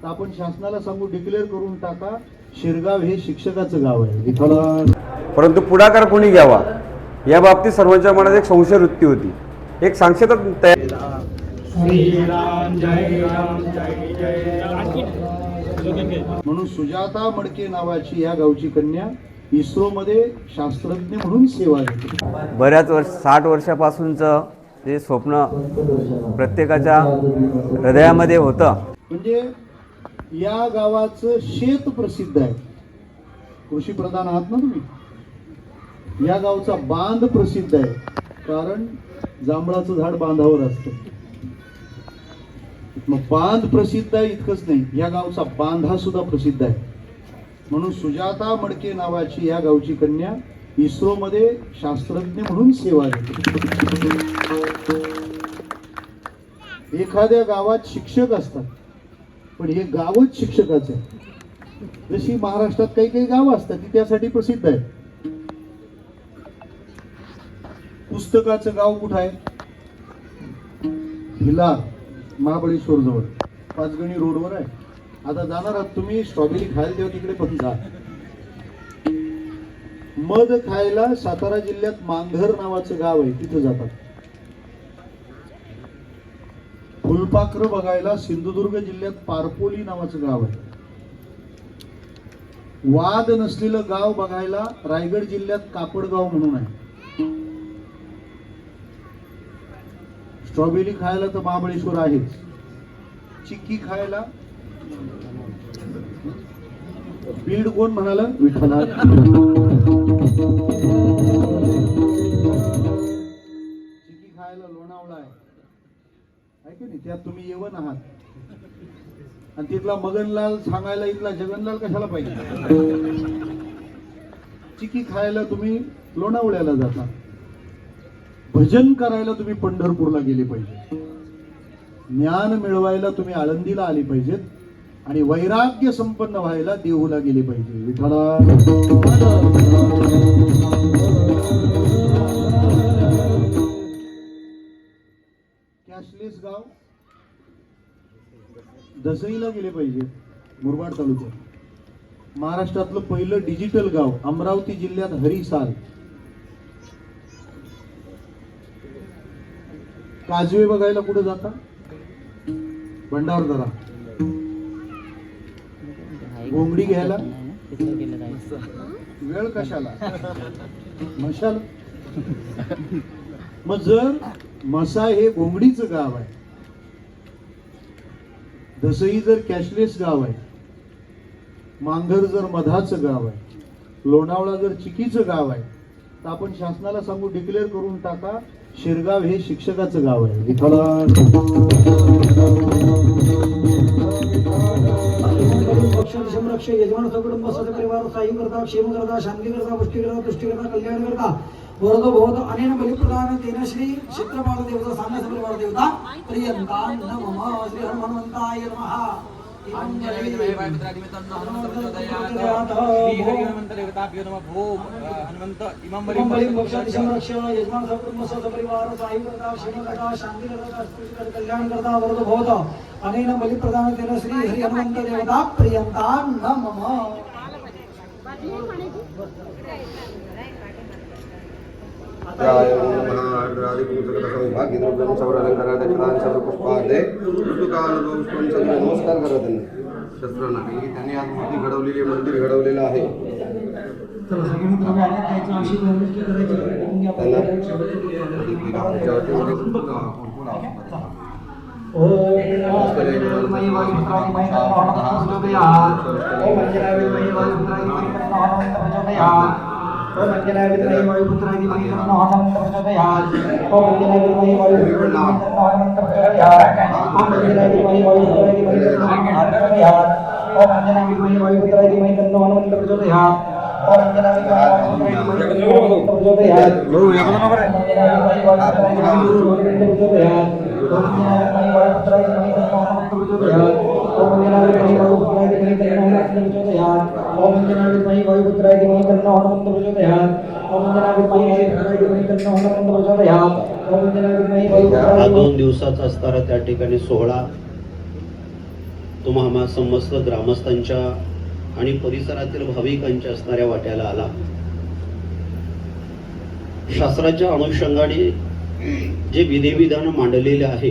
तर आपण शासनाला सांगू, डिक्लेअर करून टाका शिरगाव हे शिक्षकाचं गाव आहे विठ्ठल. परंतु पुढाकार कोणी घ्यावा या बाबतीत सर्वांच्या मनात एक संशय वृत्ती होती. एक सांक्षता तयार. म्हणून सुजाता मडके नावाची या गावची कन्या इस्रो मध्ये शास्त्रज्ञ म्हणून सेवा देते. बऱ्याच 60 वर्षापासूनचं जे स्वप्न प्रत्येकाच्या हृदयामध्ये होतं. म्हणजे या गावाचं शेत प्रसिद्ध आहे. कृषी प्रधान आहात ना तुम्ही. या गावचा बांध प्रसिद्ध आहे, कारण जांभळाचं झाड बांधावर असतं. मग बांध प्रसिद्ध आहे इतकंच नाही, या गावचा बांधा सुद्धा प्रसिद्ध आहे. म्हणून सुजाता मडके नावाची या गावची कन्या इस्रो मध्ये शास्त्रज्ञ म्हणून सेवा देते. एखाद्या गावात शिक्षक असतात, पण हे गावच शिक्षकाचं आहे. जशी महाराष्ट्रात काही काही गावं असतात ती त्यासाठी प्रसिद्ध आहे. पुस्तकाचं गाव कुठं आहे? भिलार, महाबळेश्वर जवळ, पाचगणी रोडवर आहे. आता जाणार आहात तुम्ही स्ट्रॉबेरी खायला, तेव्हा तिकडे पण जा. मध खायला सातारा जिल्ह्यात मांघर नावाचं गाव आहे, तिथं जातात. फुलपाखरं बघायला सिंधुदुर्ग जिल्ह्यात पारपोली नावाचं गाव आहे. वाद नसलेलं गाव बघायला रायगड जिल्ह्यात कापडगाव म्हणून आहे. स्ट्रॉबेरी खायला तर महाबळेश्वर आहेच. चिक्की खायला बीड कोण म्हणाला? विठ्ठला. चिक्की खायला लोणावळा आहे की नाही? त्यात तुम्ही येवन आहात. आणि तिथला मगनलाल सांगायला इथला जगनलाल कशाला पाहिजे? चिक्की खायला तुम्ही लोणावळ्याला जाता. भजन करायला तुम्ही पंढरपूरला गेले पाहिजे. ज्ञान मिळवायला तुम्ही आळंदीला आले पाहिजेत. आणि वैराग्य संपन्न व्हायला देहूला गेले पाहिजे. विठ्ठला. कॅशलेस गाव दसईला गेले पाहिजे. मुरबाड तालुक्यात महाराष्ट्रातलं पहिलं डिजिटल गाव अमरावती जिल्ह्यात हरिसाल. काजवे बघायला कुठे जाता? भंडारदरा. घोंगडी घ्यायला वेळ कशाला? मशाल. मग जर मसा हे घोंगडीचं गाव आहे, दसई जर कॅशलेस गाव आहे, मांघर जर मधाचं गाव आहे, लोणावळा जर चिकीचं गाव आहे, तर आपण शासनाला सांगू, डिक्लेअर करून टाका शिरगाव हे शिक्षकाचं गाव आहे. विठ्ठला. संरक्ष यजमान सकुटुंब सपरिवार साई करता क्षेम करता शांती करता पुष्टी करता तुष्टी करता कल्याण करता वरदो भवतो अनेन बलिप्रदान तेन श्री क्षेत्रपाल देवता साम्य सपरिवार देवता प्रियंता नमः श्री हनुमंताय नमः. कल्याण करता वरदो भवतो अनेन बलिप्रदान तेन श्री हरि हनुमंत देवता प्रियंता नमः. नमस्कार करा शस्त्र नाही. त्यांनी आज मूर्ती घडवलेली, मंदिर घडवलेलं आहे. ओम अंजना विद्महे वायुपुत्राय धीमहि तन्नो हनुमन्तः प्रचोदयात्. ओम अंजना विद्महे वायुपुत्राय धीमहि तन्नो हनुमन्तः प्रचोदयात्. ओम अंजना विद्महे वायुपुत्राय धीमहि तन्नो हनुमन्तः प्रचोदयात्. ओम अंजना विद्महे वायुपुत्राय धीमहि तन्नो हनुमन्तः प्रचोदयात्. ओम अंजना विद्महे वायुपुत्राय धीमहि तन्नो हनुमन्तः प्रचोदयात्. ओम अंजना विद्महे वायुपुत्राय धीमहि तन्नो हनुमन्तः प्रचोदयात्. ओम अंजना विद्महे वायुपुत्राय धीमहि तन्नो हनुमन्तः प्रचोदयात्. ओम अंजना विद्महे वायुपुत्राय धीमहि तन्नो हनुमन्तः प्रचोदयात्. ओम अंजना विद्महे वायुपुत्राय धीमहि तन्नो हनुमन्तः प्रचोदयात्. ओम अंजना विद्महे वायुपुत्राय धीमहि तन्नो हनुमन्तः प्रचोदयात्. ओम अंजना विद्महे वायुपुत्राय. 2 दिवसाचा असणारा त्या ठिकाणी सोहळा तुम्हा समस्त ग्रामस्थांच्या आणि परिसरातील भाविकांच्या असणाऱ्या वाट्याला आला. शास्त्राच्या अनुषंगाने जे विधिविधान मांडलेले आहे,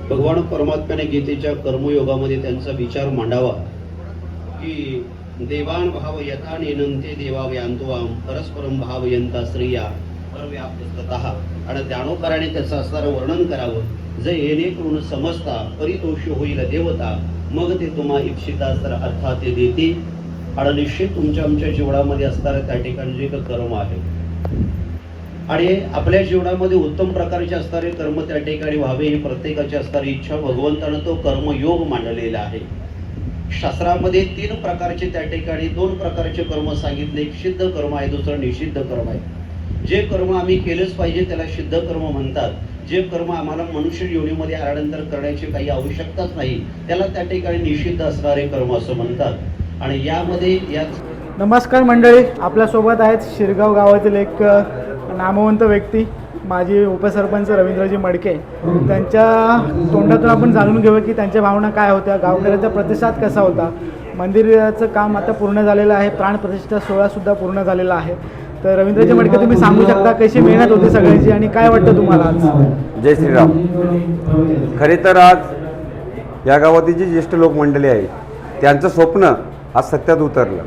भगवान परमात्म्याने गीतेच्या कर्मयोगामध्ये त्यांचा विचार मांडावा की देवान भाव यथा नेनंते देवा व्यांतवाम परस्परम भावयंता स्त्रिया परव्याप्ततः. आणि ज्ञानोकाराने त्याचं असणारं वर्णन करावं. जे येणे करून समजता परितोषी होईल देवता, मग ते तुम्हा इच्छिता तर अर्थात ते देते. आणि निश्चित तुमच्या आमच्या जीवनामध्ये असणारं त्या ठिकाणी जे कर्म आहे आणि आपल्या जीवनामध्ये उत्तम प्रकारचे असणारे कर्म त्या ठिकाणी व्हावे ही प्रत्येकाची असणारी इच्छा भगवंतानं तो कर्मयोग मांडलेला आहे. शास्त्रामध्ये 3 प्रकारचे त्या ठिकाणी 2 प्रकारचे कर्म सांगितले. एक सिद्ध कर्म आहे, दुसरं निषिद्ध कर्म आहे. जे कर्म आम्ही केलंच पाहिजे त्याला सिद्ध कर्म म्हणतात. जे कर्म आम्हाला मनुष्य योनीमध्ये आल्यानंतर करण्याची काही आवश्यकताच नाही त्याला त्या ठिकाणी निषिद्ध असणारे कर्म असं म्हणतात. आणि यामध्ये नमस्कार मंडळी, आपल्यासोबत आहेत शिरगाव गावातील एक नामवंत व्यक्ती माजी उपसरपंच रवींद्रजी मडके. त्यांच्या तोंडातून आपण जाणून घेऊ की त्यांच्या भावना काय होत्या, गावकऱ्यांचा प्रतिसाद कसा होता. मंदिराचं काम आता पूर्ण झालेलं आहे, प्राणप्रतिष्ठा सोहळासुद्धा पूर्ण झालेला आहे. तर रवींद्रजी मडके, तुम्ही सांगू शकता कशी मेहनत होती सगळ्यांची आणि काय वाटतं तुम्हाला आज? जय श्रीराम. खरे तर आज या गावातील जी ज्येष्ठ लोक मंडळी आहे त्यांचं स्वप्न आज सत्यात उतरलं.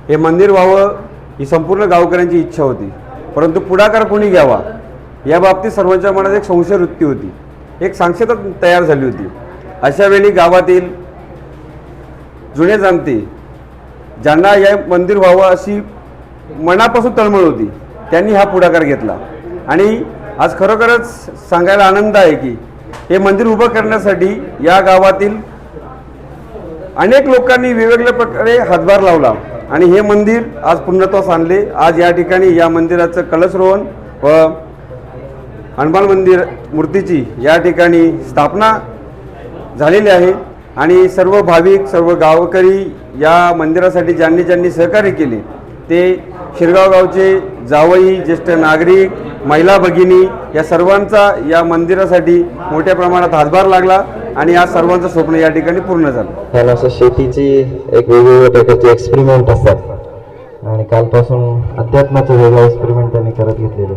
हे मंदिर व्हावं ही संपूर्ण गावकऱ्यांची इच्छा होती, परंतु पुढाकार कोणी घ्यावा या बाबतीत सर्वांच्या मनात एक संशय वृत्ती होती, एक सांक्षता तयार झाली होती. अशा वेळी गावातील जुने जाणते ज्यांना हे मंदिर व्हावं अशी मनापासून तळमळ होती, त्यांनी हा पुढाकार घेतला. आणि आज खरोखरच सांगायला आनंद आहे की हे मंदिर उभं करण्यासाठी या गावातील अनेक लोकांनी वेगवेगळ्या प्रकारे हातभार लावला आणि हे मंदिर आज पूर्णत्वास आणले. आज या ठिकाणी या मंदिराचं कलशरोहण व हनुमान मंदिर मूर्तीची या ठिकाणी स्थापना झालेली आहे. आणि सर्व भाविक, सर्व गावकरी या मंदिरासाठी ज्यांनी ज्यांनी सहकार्य केले ते शिरगाव गावचे जावई, ज्येष्ठ नागरिक, महिला भगिनी या सर्वांचा या मंदिरासाठी मोठ्या प्रमाणात हातभार लागला आणि आज सर्वांचं स्वप्न या ठिकाणी पूर्ण झालं. ह्याला असं शेतीची एक वेगवेगळ्या प्रकारचे एक्सपेरिमेंट असतात आणि कालपासून अध्यात्माचे वेगळा एक्सपेरिमेंट त्यांनी करत घेतलेले.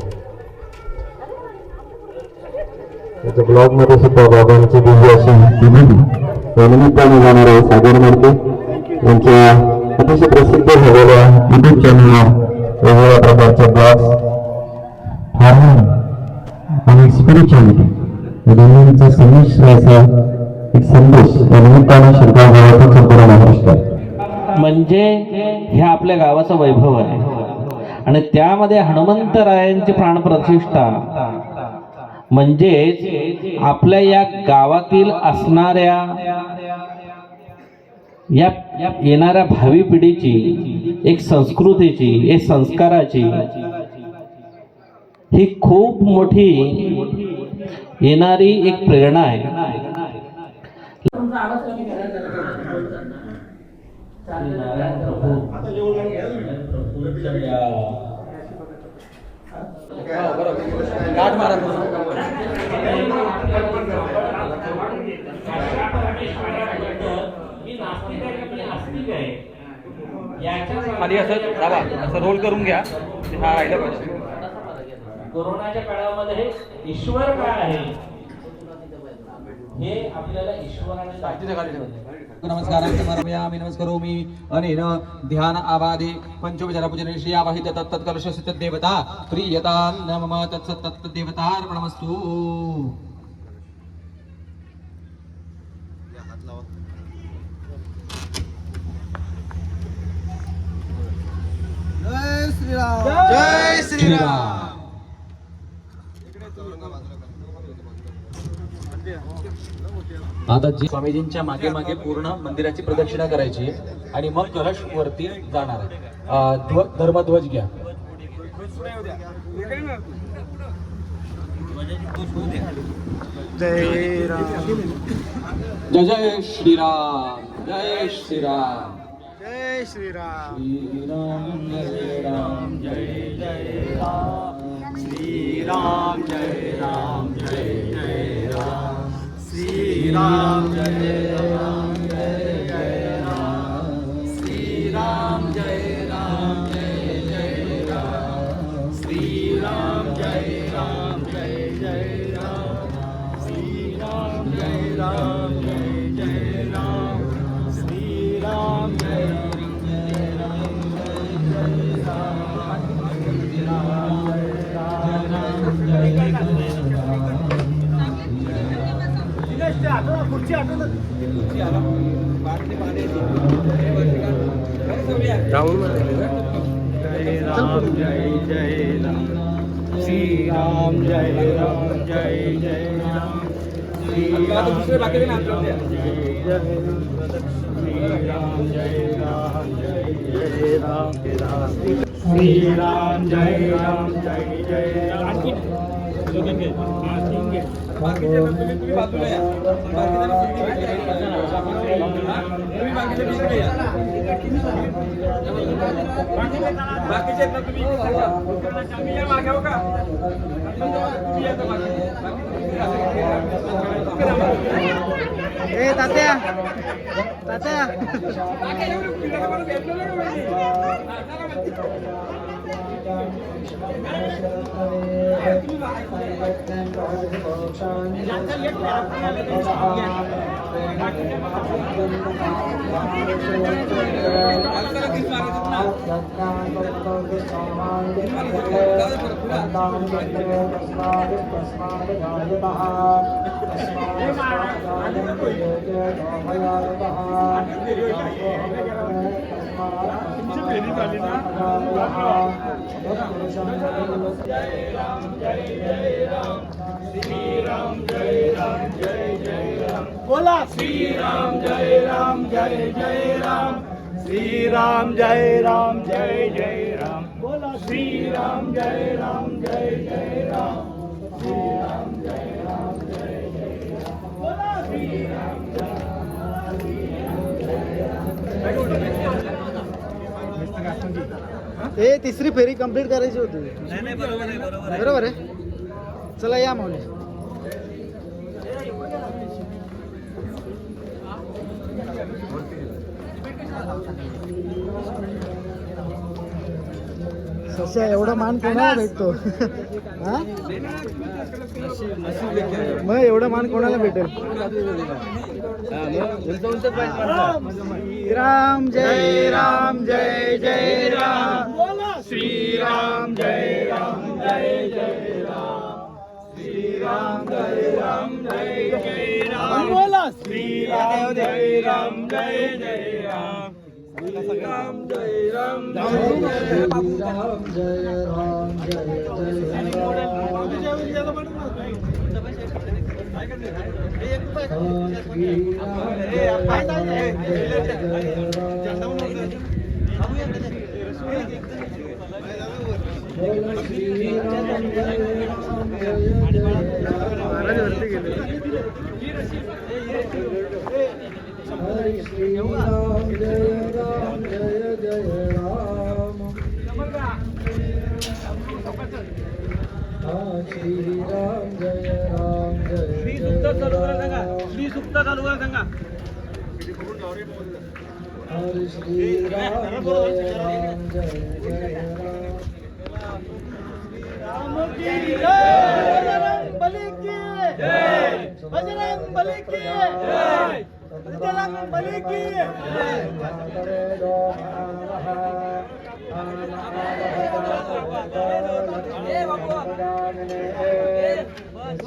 त्याच्या ब्लॉगमध्ये सुद्धा बाबांची दिव्य अशी विधी या निमित्ताने जाणारे सागर मडके यांच्या अतिशय प्रसिद्ध झालेल्या युट्यूब चॅनलवर वेगवेगळ्या प्रकारचे ब्लॉग्स, फार्मिंग आणि स्पिरिच्युअलिटी या दोन्हींचा संमिश्र असा एक संदेश या निमित्ताने शिरगाव गावातील संपूर्ण महाराष्ट्रात. म्हणजे हे आपल्या गावाचं वैभव आहे आणि त्यामध्ये हनुमंतरायांची प्राणप्रतिष्ठा म्हणजे आपल्या या गावातील असणाऱ्या या येणाऱ्या भावी पिढीची एक संस्कृतीची, एक संस्काराची ही खूप मोठी येणारी एक प्रेरणा आहे. आधी असं दाबा, असं रोल करून घ्या. हा राहिला पाहिजे. कोरोनाच्या काळामध्ये ईश्वर काय आहे हे आपल्याला ईश्वराने. नमस्कारां समर्पयामि नमस्करोमि अनेन ध्यान आवादे पंचोपचारपूजने श्री आवाहित तत्तत्कलशस्य तद्देवता प्रीयतां न मम तत्सत् तत्देवतार्पणमस्तु. जय श्रीराम. जय श्रीराम. आता स्वामीजींच्या मागे मागे पूर्ण मंदिराची प्रदक्षिणा करायची आणि मग कलश वरती जाणार आहे. धर्मध्वज घ्या. जय राम. जय जय श्रीराम. जय श्रीराम. जय श्रीराम. श्रीराम जय राम. जय जय राम. श्रीराम जय राम. जय जय राम. श्री श्रीराम जय राम जय जय राम श्रीराम जय राम जय जय राम श्रीराम जय राम जय जय राम श्रीराम जय राम जय जय राम श्रीराम जय श्रीराम जय राम जय जय राम दुसरे बाकी श्रीराम जय राम जय जय राम श्रीराम जय राम जय जय राम बाकीचे तुम्ही बाजूला या तुम्ही बाकीचे दुसरे या बाकीचे तुम्ही या मागे हो का तुम्ही या मागे ए तात्या तात्या बोला श्रीराम जय राम जय जय राम श्रीराम जय राम जय जय राम बोला श्रीराम जय राम जय जय राम श्रीराम जय राम जय जय राम बोला श्रीराम हे तिसरी फेरी कंप्लीट करायची होती बरोबर आहे चला या माऊली सश्या एवढा मान कोणाला भेटतो हा मग एवढा मान कोणाला भेटेल श्रीराम जय जय राम श्रीराम जय राम जय जय राम श्रीराम जय राम जय जय राम बोला श्रीराम जय राम जय जय राम श्रीराम जय राम जय राम जय राम जय श्री सुक्त चालू करा सांगा बजरंग बली की जय बजरंग बली की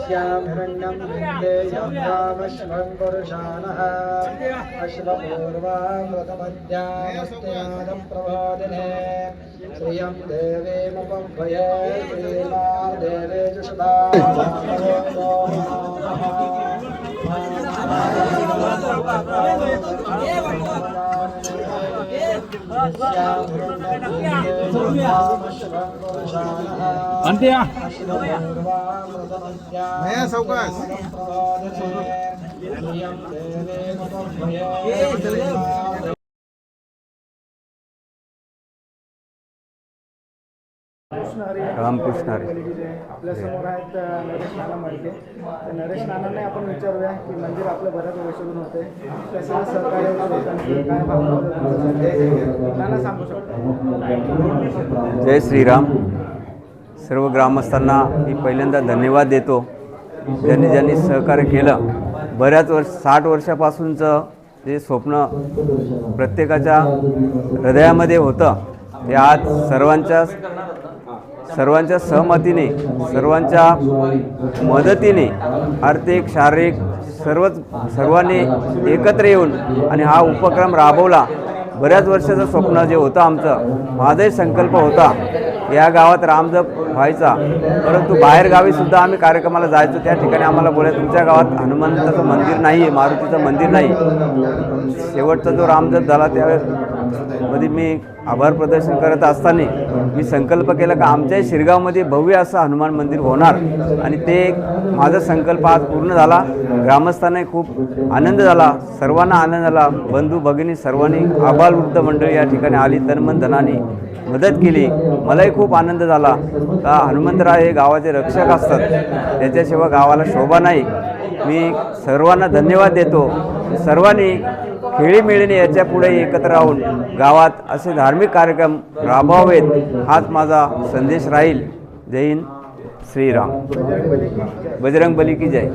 श्यामरण्यं विन्देयं रामश्वं पुरुषाणः अश्वपूर्वामृतमध्यामस्त्यादं प्रबोधिने श्रियं देवीमुपह्वये श्रीमार्देवे च सदा नया सावकाश कृष्ण हरी रामकृष्ण हरी. आपल्या समोर आहेत नरेश नाना मडके. तर नरेश नानांना आपण विचारूया की मंदिर आपलं बऱ्याच वर्षातून होते कसं सहकार्य वगैरे त्यांचं काय भावना वगैरे नाना सांगू शकतो. जय श्रीराम. सर्व ग्रामस्थांना मी पहिल्यांदा धन्यवाद देतो. ज्यांनी सहकार्य केलं. बऱ्याच 60 वर्षापासूनचं जे स्वप्न प्रत्येकाच्या हृदयामध्ये होतं ते आज सर्वांच्या सहमतीने, सर्वांच्या मदतीने, आर्थिक शारीरिक सर्वांनी एकत्र येऊन आणि हा उपक्रम राबवला. बऱ्याच वर्षाचं स्वप्न जे होतं आमचं, माझाही संकल्प होता या गावात रामजप व्हायचा, परंतु बाहेरगावीसुद्धा आम्ही कार्यक्रमाला जायचो. त्या ठिकाणी आम्हाला बोलायचं तुमच्या गावात हनुमंताचं मंदिर नाही आहे, मारुतीचं मंदिर नाही. शेवटचा जो रामजप झाला त्यावेळेमध्ये मी आभार प्रदर्शन करत असताना मी संकल्प केला की आमच्याही शिरगावमध्ये भव्य असं हनुमान मंदिर होणार आणि ते माझा संकल्प आज पूर्ण झाला. ग्रामस्थांनाही खूप आनंद झाला, सर्वांना आनंद झाला. बंधू भगिनी सर्वांनी आबालवृद्ध मंडळी या ठिकाणी आली, तनमन धनाने मदत केली. मलाही खूप आनंद झाला का हनुमंतराय हे गावाचे रक्षक असतात, त्याच्याशिवाय गावाला शोभा नाही. मी सर्वांना धन्यवाद देतो. सर्वांनी खेळीमेळीने याच्या पुढे एकत्र राहून गावात असे धार्मिक कार्यक्रम राबवावेत हाच माझा संदेश राहील. जय हिंद, श्रीराम. बजरंग बली की जय.